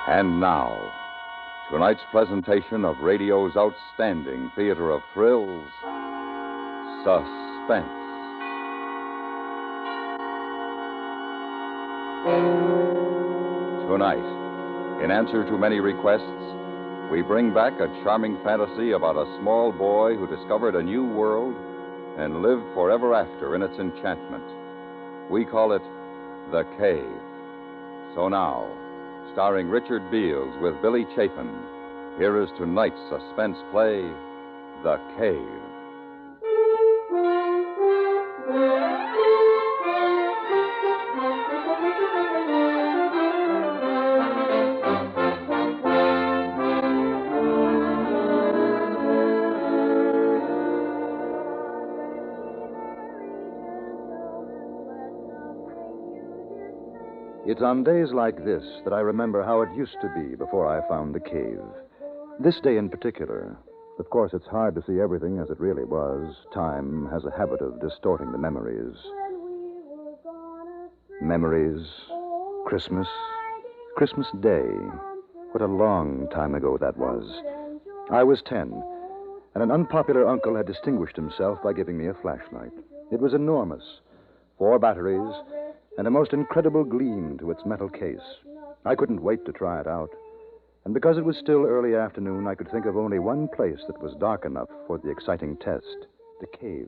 And now, tonight's presentation of radio's outstanding theater of thrills, Suspense. Tonight, in answer to many requests, we bring back a charming fantasy about a small boy who discovered a new world and lived forever after in its enchantment. We call it The Cave. So now, starring Richard Beals with Billy Chapin, here is tonight's suspense play, The Cave. It's on days like this that I remember how it used to be before I found the cave. This day in particular. Of course, it's hard to see everything as it really was. Time has a habit of distorting the memories. Memories. Christmas. Christmas Day. What a long time ago that was. I was 10, and an unpopular uncle had distinguished himself by giving me a flashlight. It was enormous. 4 batteries, and a most incredible gleam to its metal case. I couldn't wait to try it out. And because it was still early afternoon, I could think of only one place that was dark enough for the exciting test: the cave.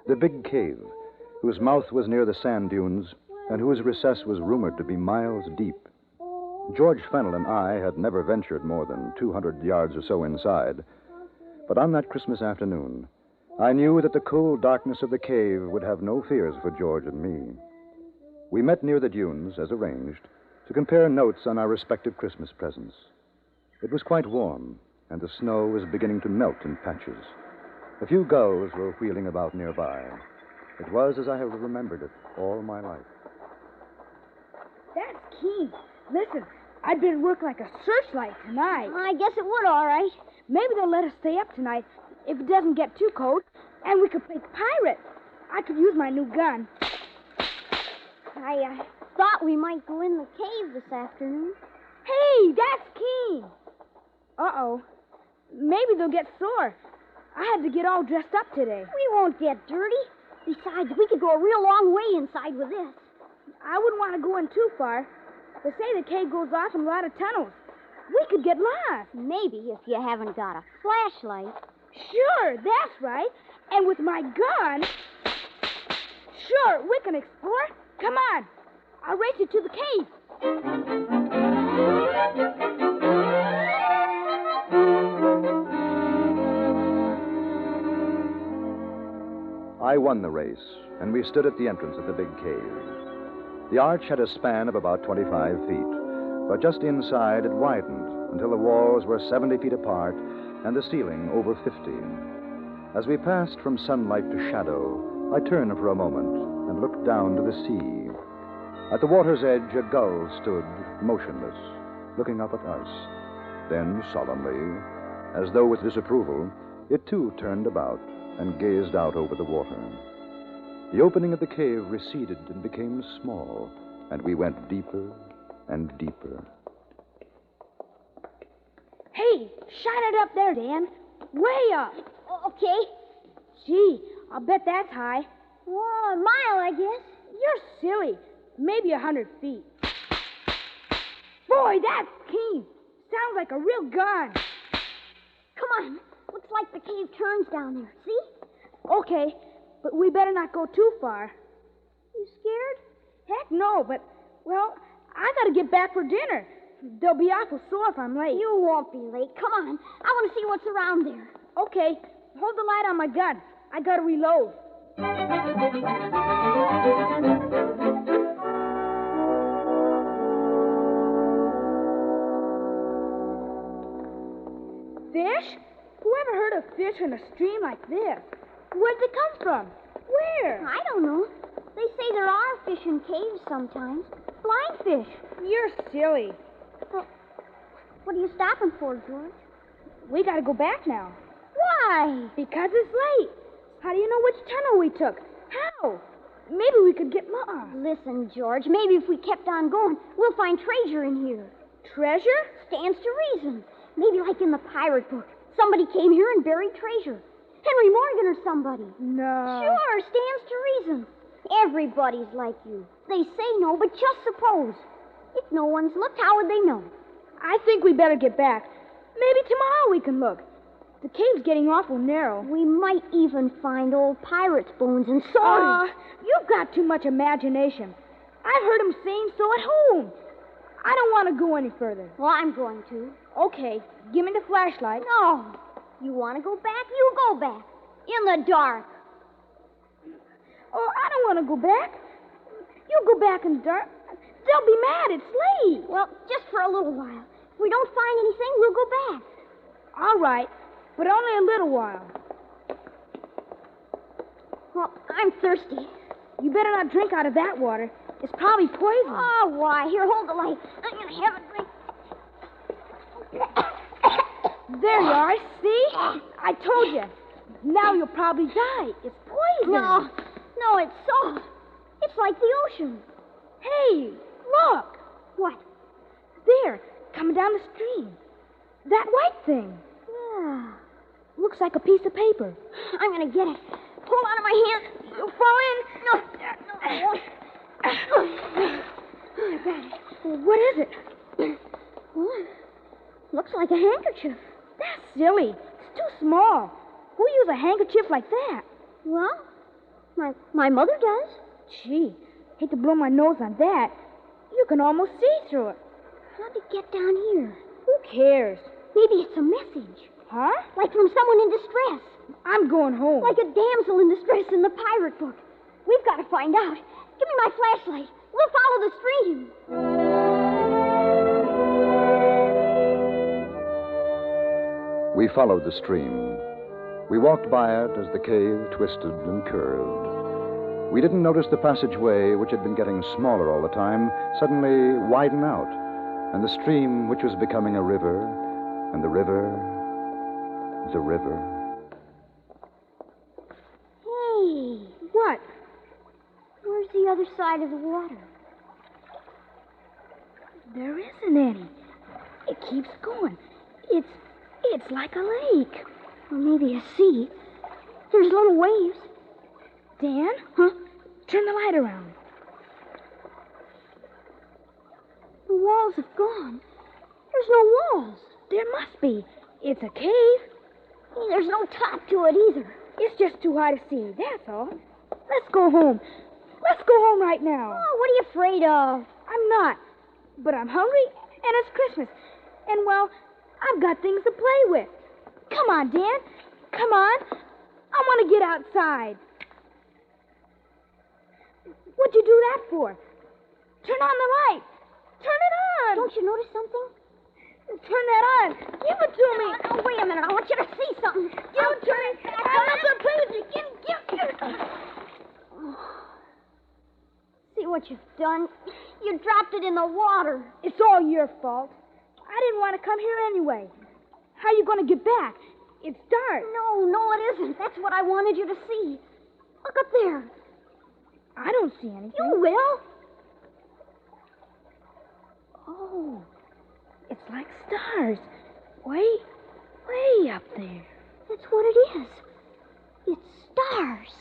The big cave, whose mouth was near the sand dunes and whose recess was rumored to be miles deep. George Fennell and I had never ventured more than 200 yards or so inside. But on that Christmas afternoon, I knew that the cold darkness of the cave would have no fears for George and me. We met near the dunes, as arranged, to compare notes on our respective Christmas presents. It was quite warm, and the snow was beginning to melt in patches. A few gulls were wheeling about nearby. It was as I have remembered it all my life. That's keen. Listen, I'd better work like a searchlight tonight. I guess it would, all right. Maybe they'll let us stay up tonight if it doesn't get too cold, and we could play pirate. I could use my new gun. I thought we might go in the cave this afternoon. Hey, that's keen. Uh-oh. Maybe they'll get sore. I had to get all dressed up today. We won't get dirty. Besides, we could go a real long way inside with this. I wouldn't want to go in too far. They say the cave goes off in a lot of tunnels. We could get lost. Maybe if you haven't got a flashlight. Sure, that's right. And with my gun... Sure, we can explore. Come on. I'll race you to the cave. I won the race, and we stood at the entrance of the big cave. The arch had a span of about 25 feet, but just inside it widened until the walls were 70 feet apart and the ceiling over 50. As we passed from sunlight to shadow, I turned for a moment and looked down to the sea. At the water's edge, a gull stood motionless, looking up at us. Then, solemnly, as though with disapproval, it too turned about and gazed out over the water. The opening of the cave receded and became small, and we went deeper and deeper. Hey, shine it up there, Dan. Way up. Okay. Gee, I'll bet that's high. Well, a mile, I guess. You're silly. Maybe 100 feet. Boy, that's keen. Sounds like a real gun. Come on. Looks like the cave turns down there. See? Okay, but we better not go too far. You scared? Heck no, but, well, I gotta get back for dinner. They'll be awful sore if I'm late. You won't be late. Come on. I want to see what's around there. Okay, hold the light on my gun. I gotta reload. Fish? Whoever heard of fish in a stream like this? Where'd they come from? Where? I don't know. They say there are fish in caves sometimes. Flying fish. You're silly. Well, what are you stopping for, George? We gotta go back now. Why? Because it's late. How do you know which tunnel we took? How? Maybe we could get lost. Listen, George, maybe if we kept on going, we'll find treasure in here. Treasure? Stands to reason. Maybe like in the pirate book. Somebody came here and buried treasure. Henry Morgan or somebody. No. Sure, stands to reason. Everybody's like you. They say no, but just suppose. If no one's looked, how would they know? I think we better get back. Maybe tomorrow we can look. The cave's getting awful narrow. We might even find old pirates' bones and swords. You've got too much imagination. I've heard them saying so at home. I don't want to go any further. Well, I'm going to. Okay, give me the flashlight. No. You want to go back? You go back. In the dark. Oh, I don't want to go back. You go back in the dark. They'll be mad. It's late. Well, just for a little while. If we don't find anything, we'll go back. All right, but only a little while. Well, I'm thirsty. You better not drink out of that water. It's probably poison. Oh, why? Here, hold the light. I'm going to have a drink. There you are. See? I told you. Now you'll probably die. It's poison. No, it's soft. It's like the ocean. Hey, look. What? There, coming down the stream. That white thing. Yeah. Looks like a piece of paper. I'm going to get it. Hold on to my hand. You'll fall in. No. I got it. What is it? Well, looks like a handkerchief. That's silly. It's too small. Who use a handkerchief like that? Well, my mother does. Gee, hate to blow my nose on that. You can almost see through it. How'd it get down here? Who cares? Maybe it's a message. Huh? Like from someone in distress. I'm going home. Like a damsel in distress in the pirate book. We've got to find out. Give me my flashlight. We'll follow the stream. We followed the stream. We walked by it as the cave twisted and curved. We didn't notice the passageway, which had been getting smaller all the time, suddenly widen out, and the stream, which was becoming a river, and the river was a river. Hey, What? where's the other side of the water? There isn't any. It keeps going. It's like a lake. Or maybe a sea. There's little waves. Dan? Huh? Turn the light around. The walls have gone. There's no walls. There must be. It's a cave. Hey, there's no top to it either. It's just too high to see. That's all. Let's go home. Let's go home right now. Oh, what are you afraid of? I'm not. But I'm hungry, and it's Christmas. And, well, I've got things to play with. Come on, Dan. Come on. I want to get outside. What'd you do that for? Turn on the light. Turn it on. Don't you notice something? Turn that on. Give it to me. No, wait a minute. I want you to see something. Give it to me. I'm not going to play with you. Give it. See what you've done? You dropped it in the water. It's all your fault. I didn't want to come here anyway. How are you going to get back? It's dark. No, it isn't. That's what I wanted you to see. Look up there. I don't see anything. You will. Oh, it's like stars. Way up there. That's what it is. It's stars.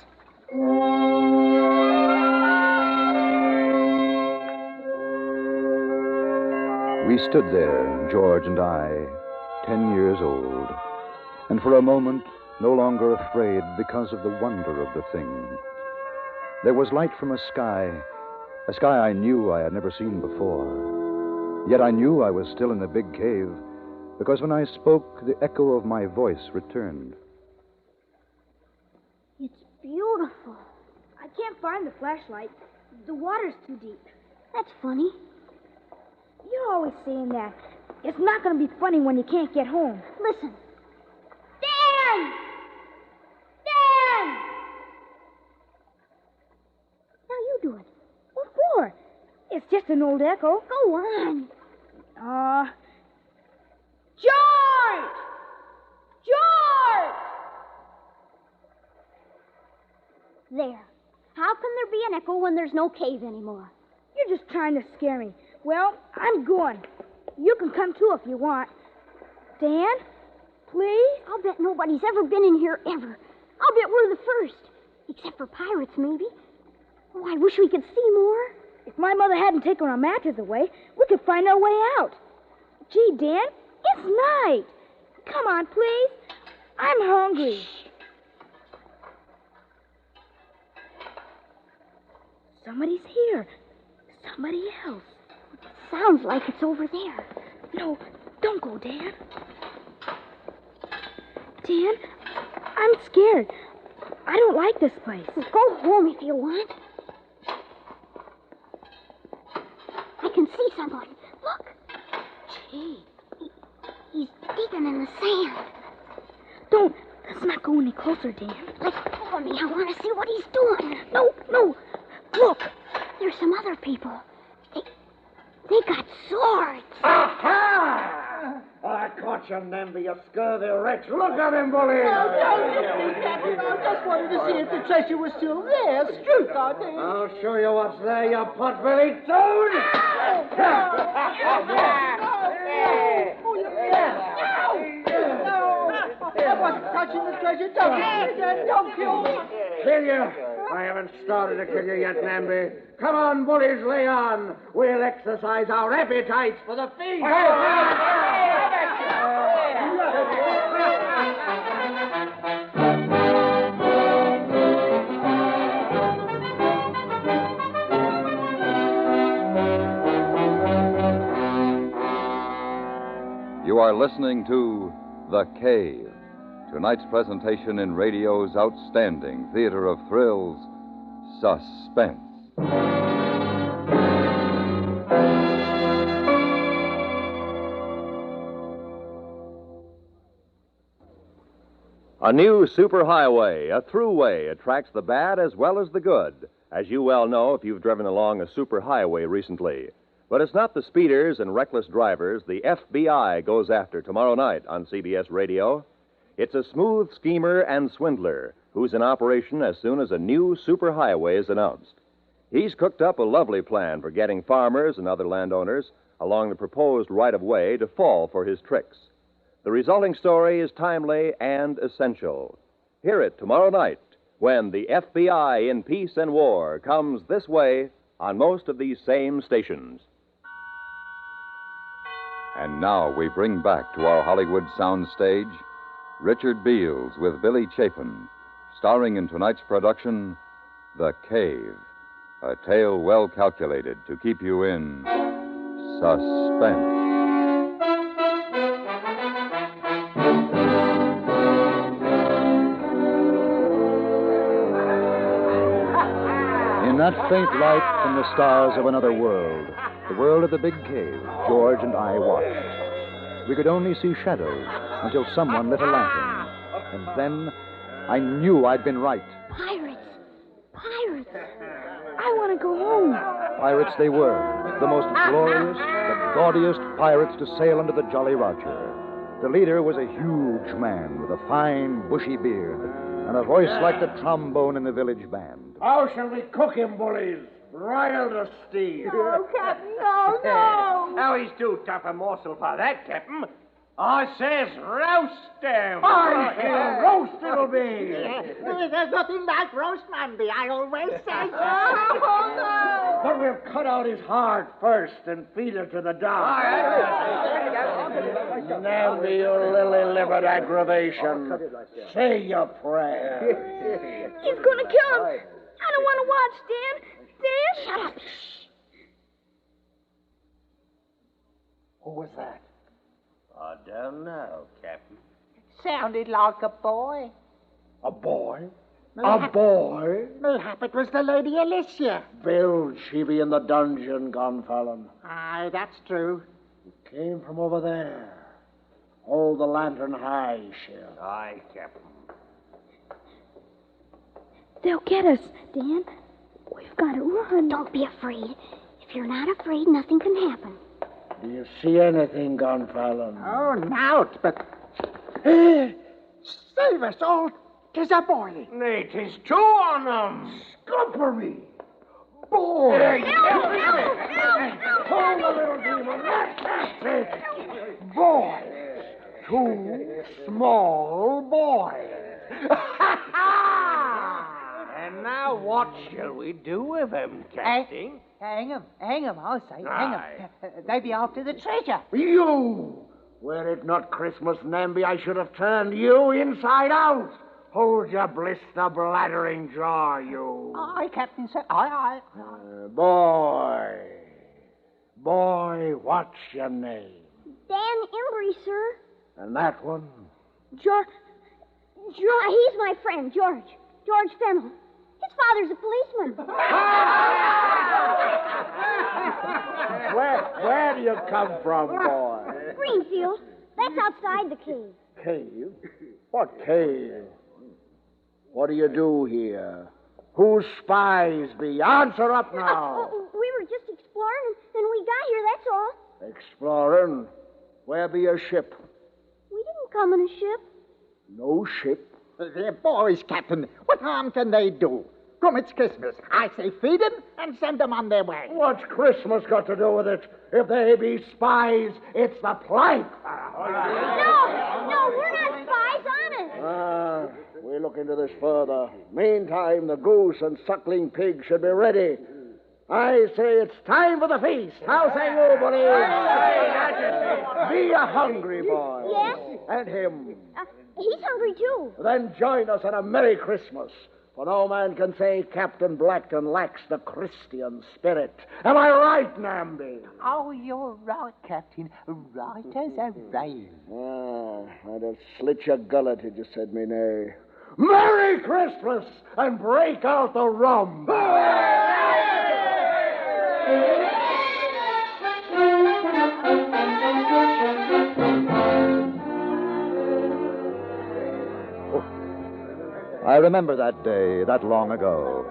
We stood there, George and I, 10 years old, and for a moment no longer afraid because of the wonder of the thing. There was light from a sky I knew I had never seen before. Yet I knew I was still in the big cave, because when I spoke, the echo of my voice returned. It's beautiful. I can't find the flashlight. The water's too deep. That's funny. You're always saying that. It's not going to be funny when you can't get home. Listen. Dan! Dan! Now you do it. What for? It's just an old echo. Go on. George! George! There. How can there be an echo when there's no cave anymore? You're just trying to scare me. Well, I'm going. You can come too if you want. Dan, please? I'll bet nobody's ever been in here ever. I'll bet we're the first. Except for pirates, maybe. Oh, I wish we could see more. If my mother hadn't taken our matches away, we could find our way out. Gee, Dan, it's night. Come on, please. I'm hungry. Somebody's here. Somebody else. Sounds like it's over there. No, don't go, Dan. Dan, I'm scared. I don't like this place. Go home if you want. I can see someone. Look. Gee. He's digging in the sand. Let's not go any closer, Dan. Let go of me. I want to see what he's doing. No. Look. There's some other people. They got swords. Aha! I caught you, Namby, you scurvy wretch. Look at him, bully. I just wanted to see if the treasure was still there. Shoot, I did. I'll show you what's there, you pot-bellied toad. I wasn't touching the treasure. Don't kill me. Kill you? I haven't started to kill you yet, Namby. Come on, bullies, lay on. We'll exercise our appetites for the feast. You are listening to The Cave, tonight's presentation in radio's outstanding theater of thrills, Suspense. A new superhighway, a throughway, attracts the bad as well as the good, as you well know if you've driven along a superhighway recently. But it's not the speeders and reckless drivers the FBI goes after tomorrow night on CBS Radio. It's a smooth schemer and swindler who's in operation as soon as a new superhighway is announced. He's cooked up a lovely plan for getting farmers and other landowners along the proposed right-of-way to fall for his tricks. The resulting story is timely and essential. Hear it tomorrow night when the FBI in Peace and War comes this way on most of these same stations. And now we bring back to our Hollywood soundstage Richard Beals with Billy Chapin, starring in tonight's production, The Cave, a tale well calculated to keep you in suspense. In that faint light from the stars of another world, the world of the big cave, George and I watched. We could only see shadows until someone lit a lantern. And then I knew I'd been right. Pirates. I want to go home. Pirates they were, the most glorious, the gaudiest pirates to sail under the Jolly Roger. The leader was a huge man with a fine, bushy beard and a voice like the trombone in the village band. How shall we cook him, bullies? Broiled or steamed? Oh, Captain, no. Now he's too tough a morsel for that, Captain. I says roast him. Roast it'll be. There's nothing like roast, Mandy. I always say so. Oh, no. But we'll cut out his heart first and feed it to the dog. Namby, you lily-livered aggravation. Say your prayer. He's going to kill him. I don't want to watch, Dan. Dan? Shut up. Who was that? I don't know, Captain. Sounded like a boy. A boy? A boy? Mayhap it was the Lady Alicia. Bill, she be in the dungeon, Gonfalon. Aye, that's true. Came from over there. Hold the lantern high, Sheriff. Aye, Captain. They'll get us, Dan. We've got to run. Don't be afraid. If you're not afraid, nothing can happen. Do you see anything, Gonfalon? Oh, nowt, but... Save us all. 'Tis a boy. Nay, 'tis two on them. Scuppery. Boy. No. Hold down the little demon. That's it. Boys. 2 small boys. And now what shall we do with them, Captain? Hang 'em, I'll say. Hang 'em. They be after the treasure. You! Were it not Christmas, Namby, I should have turned you inside out. Hold your blister bladdering jaw, you. Aye, Captain, sir. Aye. Boy, what's your name? Dan Embry, sir. And that one? George. He's my friend, George. George Fennel. His father's a policeman. Where do you come from, boy? Greenfield. That's outside the cave. Cave? What cave? What do you do here? Whose spies be? Answer up now. We were just exploring, and we got here, that's all. Exploring? Where be your ship? We didn't come in a ship. No ship? They're boys, Captain. What harm can they do? Come, it's Christmas. I say feed them and send them on their way. What's Christmas got to do with it? If they be spies, it's the plank. No, we're not spies, honest. We'll look into this further. Meantime, the goose and suckling pig should be ready. I say it's time for the feast. How say you, buddy? Be a hungry boy. Yes? And him. He's hungry, too. Then join us in a Merry Christmas. For no man can say Captain Blackton lacks the Christian spirit. Am I right, Namby? Oh, you're right, Captain. Right as a rail. I'd have slit your gullet if you said me nay. Merry Christmas, and break out the rum. I remember that day, that long ago.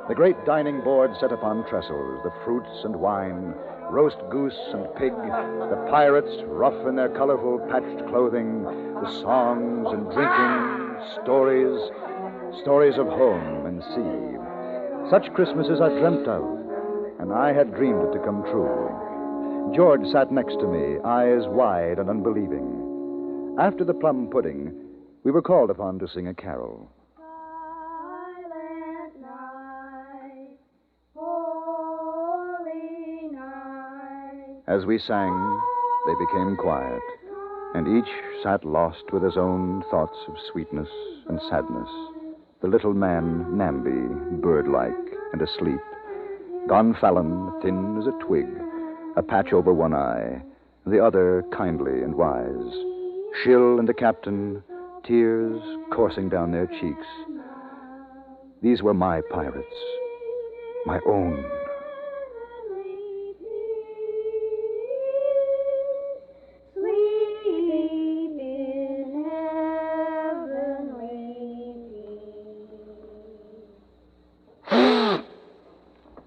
The great dining board set upon trestles, the fruits and wine, roast goose and pig, the pirates, rough in their colorful patched clothing, the songs and drinking, stories of home and sea. Such Christmases I dreamt of, and I had dreamed it to come true. George sat next to me, eyes wide and unbelieving. After the plum pudding, we were called upon to sing a carol. As we sang, they became quiet, and each sat lost with his own thoughts of sweetness and sadness. The little man, Namby, bird-like and asleep. Gonfalon, thin as a twig, a patch over one eye, the other kindly and wise. Schill and the captain, tears coursing down their cheeks. These were my pirates, my own.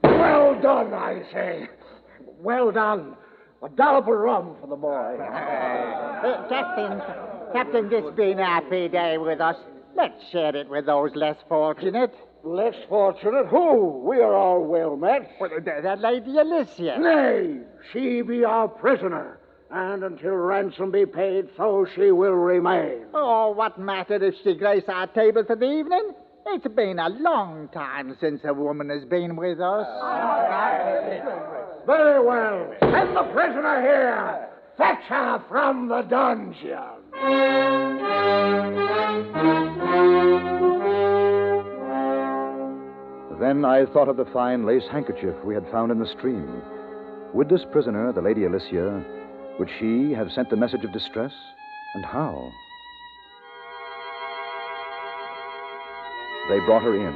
Well done, I say. Well done. A dollop of rum for the boy. Captain, this been a happy day with us. Let's share it with those less fortunate. Less fortunate? Who? We are all well met. Well, that Lady Alicia. Nay, she be our prisoner. And until ransom be paid, so she will remain. Oh, what matter if she grace our table for the evening? It's been a long time since a woman has been with us. Very well. Send the prisoner here. Fetch her from the dungeon. Then I thought of the fine lace handkerchief we had found in the stream. Would this prisoner, the Lady Alicia, would she have sent the message of distress? And how? They brought her in,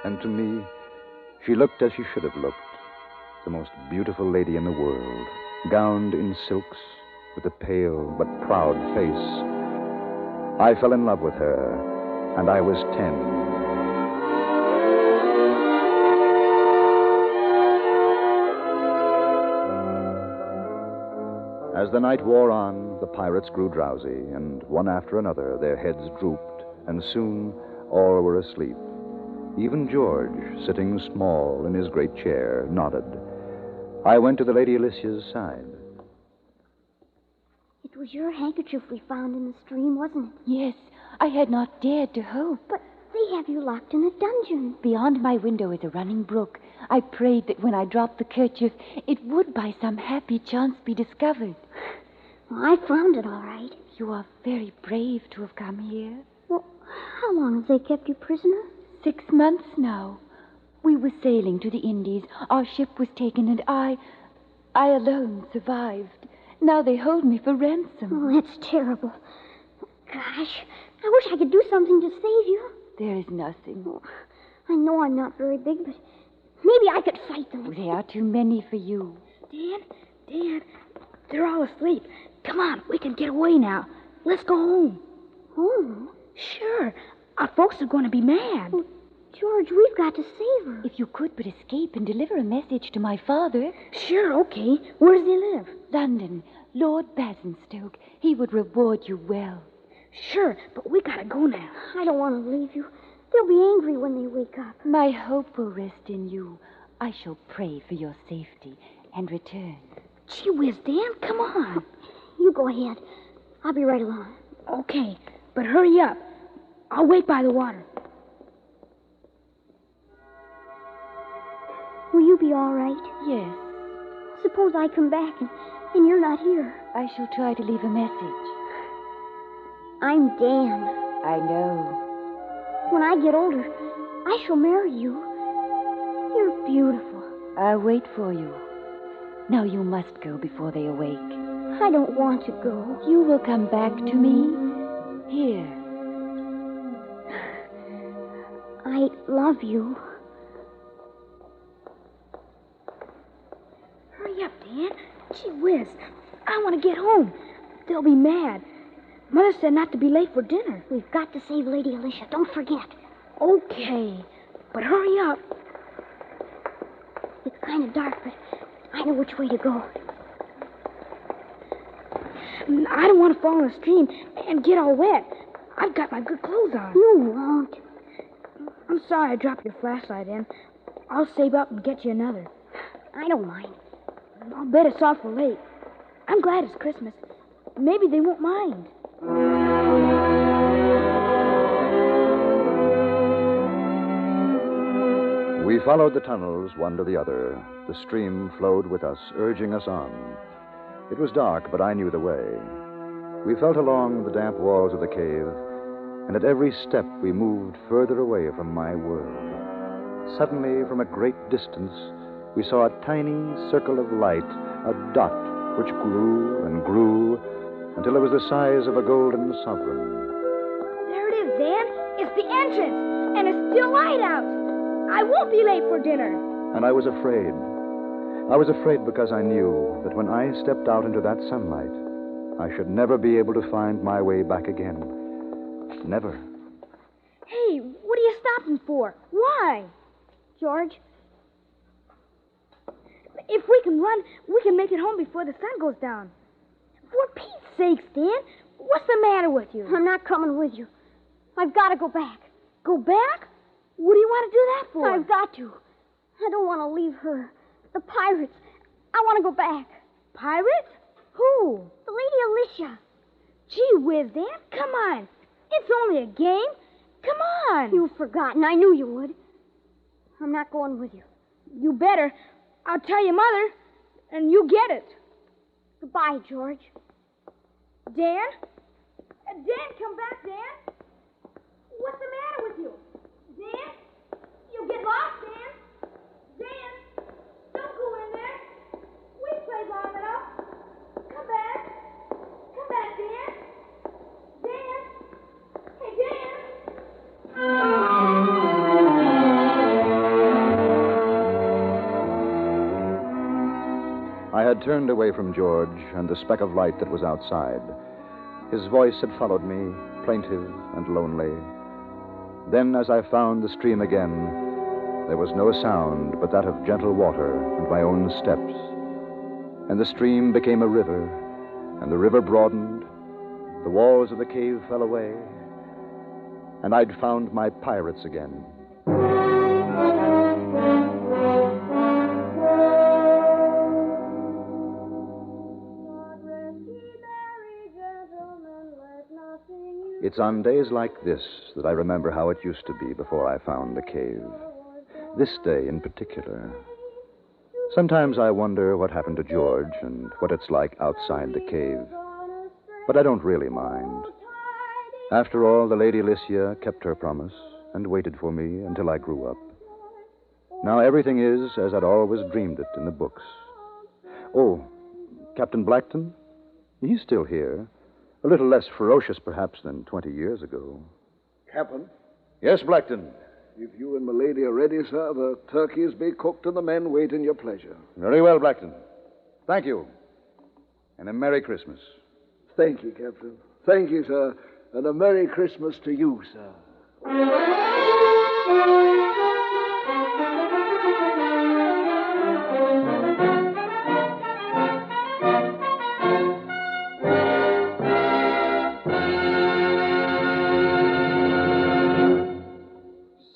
and to me, she looked as she should have looked. The most beautiful lady in the world, gowned in silks, with a pale but proud face. I fell in love with her, and I was 10. As the night wore on, the pirates grew drowsy, and one after another their heads drooped, and soon all were asleep. Even George, sitting small in his great chair, nodded. I went to the Lady Alicia's side. It was your handkerchief we found in the stream, wasn't it? Yes, I had not dared to hope. But they have you locked in a dungeon. Beyond my window is a running brook. I prayed that when I dropped the kerchief, it would by some happy chance be discovered. Well, I found it all right. You are very brave to have come here. Well, how long have they kept you prisoner? 6 months now. We were sailing to the Indies. Our ship was taken, and I alone survived. Now they hold me for ransom. Oh, that's terrible. Gosh, I wish I could do something to save you. There is nothing. Oh, I know I'm not very big, but maybe I could fight them. There are too many for you. Dan, they're all asleep. Come on, we can get away now. Let's go home. Home? Sure. Our folks are going to be mad. Oh, George, we've got to save her. If you could but escape and deliver a message to my father. Sure, okay. Where does he live? London, Lord Basingstoke. He would reward you well. Sure, but we gotta go now. I don't want to leave you. They'll be angry when they wake up. My hope will rest in you. I shall pray for your safety and return. Gee whiz, Dan, come on. You go ahead. I'll be right along. Okay, but hurry up. I'll wait by the water. Will you be all right? Yes, Suppose I come back and you're not here. I shall try to leave a message. I'm Dan. I know. When I get older, I shall marry you. You're beautiful. I'll wait for you. Now you must go before they awake. I don't want to go. You will come back to me here. I love you. Hurry up, Dan. Gee whiz, I want to get home. They'll be mad. Mother said not to be late for dinner. We've got to save Lady Alicia. Don't forget. Okay, but hurry up. It's kind of dark, but I know which way to go. I don't want to fall in the stream and get all wet. I've got my good clothes on. You won't. I'm sorry I dropped your flashlight in. I'll save up and get you another. I don't mind. I'll bet it's awful late. I'm glad it's Christmas. Maybe they won't mind. We followed the tunnels, one to the other. The stream flowed with us, urging us on. It was dark, but I knew the way. We felt along the damp walls of the cave, and at every step we moved further away from my world. Suddenly, from a great distance, we saw a tiny circle of light, a dot which grew and grew until it was the size of a golden sovereign. There it is, Dan. It's the entrance, and it's still light out. I won't be late for dinner. And I was afraid. I was afraid because I knew that when I stepped out into that sunlight, I should never be able to find my way back again. Never. Hey, what are you stopping for? Why? George, If we can run, we can make it home before the sun goes down. For Pete's sakes, Dan, what's the matter with you? I'm not coming with you. I've got to go back. Go back? What do you want to do that for? I've got to. I don't want to leave her. The pirates. I want to go back. Pirates? Who? The Lady Alicia. Gee whiz, Dan, come on. It's only a game. Come on. You've forgotten. I knew you would. I'm not going with you. You better. I'll tell your mother, and you get it. Goodbye, George. Dan? Dan, come back, Dan. What's the matter with you? Dan? You'll get lost, Dan. Dan, don't go in there. We've played long enough. Come back. Come back, Dan. Dan. Hey, Dan. I had turned away from George and the speck of light that was outside. His voice had followed me, plaintive and lonely. Then, as I found the stream again, there was no sound but that of gentle water and my own steps. And the stream became a river, and the river broadened. The walls of the cave fell away, and I'd found my pirates again. It's on days like this that I remember how it used to be before I found the cave. This day in particular. Sometimes I wonder what happened to George and what it's like outside the cave. But I don't really mind. After all, the Lady Lycia kept her promise and waited for me until I grew up. Now everything is as I'd always dreamed it in the books. Oh, Captain Blackton? He's still here. A little less ferocious, perhaps, than 20 years ago. Captain, Yes, Blackton. if you and Milady are ready, sir, the turkeys be cooked and the men wait in your pleasure. Very well, Blackton. Thank you. And a Merry Christmas. Thank you, Captain. Thank you, sir. And a Merry Christmas to you, sir.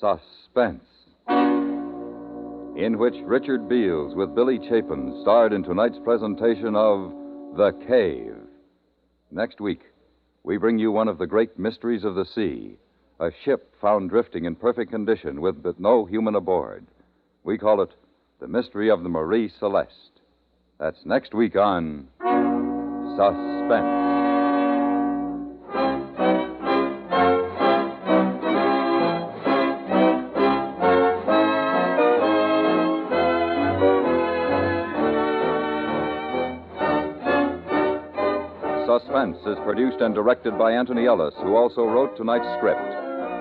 Suspense, in which Richard Beals with Billy Chapin starred in tonight's presentation of The Cave. Next week, we bring you one of the great mysteries of the sea, a ship found drifting in perfect condition with but no human aboard. We call it The Mystery of the Marie Celeste. That's next week on Suspense. Suspense is produced and directed by Anthony Ellis, who also wrote tonight's script.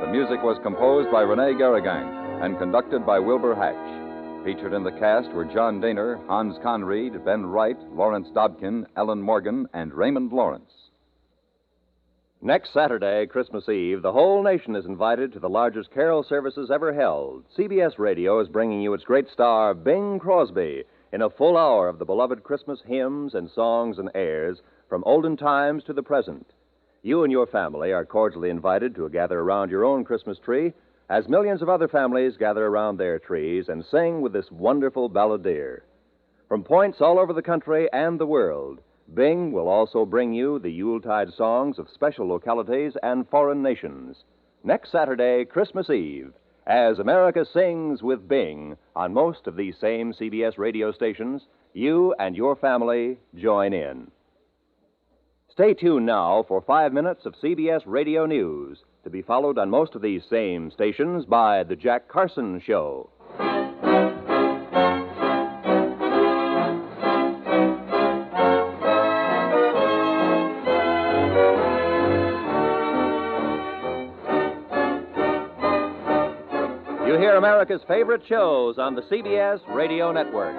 The music was composed by Rene Garrigang and conducted by Wilbur Hatch. Featured in the cast were John Daner, Hans Conried, Ben Wright, Lawrence Dobkin, Ellen Morgan, and Raymond Lawrence. Next Saturday, Christmas Eve, the whole nation is invited to the largest carol services ever held. CBS Radio is bringing you its great star, Bing Crosby, in a full hour of the beloved Christmas hymns and songs and airs from olden times to the present. You and your family are cordially invited to gather around your own Christmas tree as millions of other families gather around their trees and sing with this wonderful balladeer. From points all over the country and the world, Bing will also bring you the Yuletide songs of special localities and foreign nations. Next Saturday, Christmas Eve, as America sings with Bing on most of these same CBS radio stations, you and your family join in. Stay tuned now for 5 minutes of CBS Radio News, to be followed on most of these same stations by The Jack Carson Show. You hear America's favorite shows on the CBS Radio Network.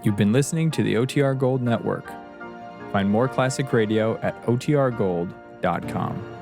You've been listening to the OTR Gold Network. Find more classic radio at otrgold.com.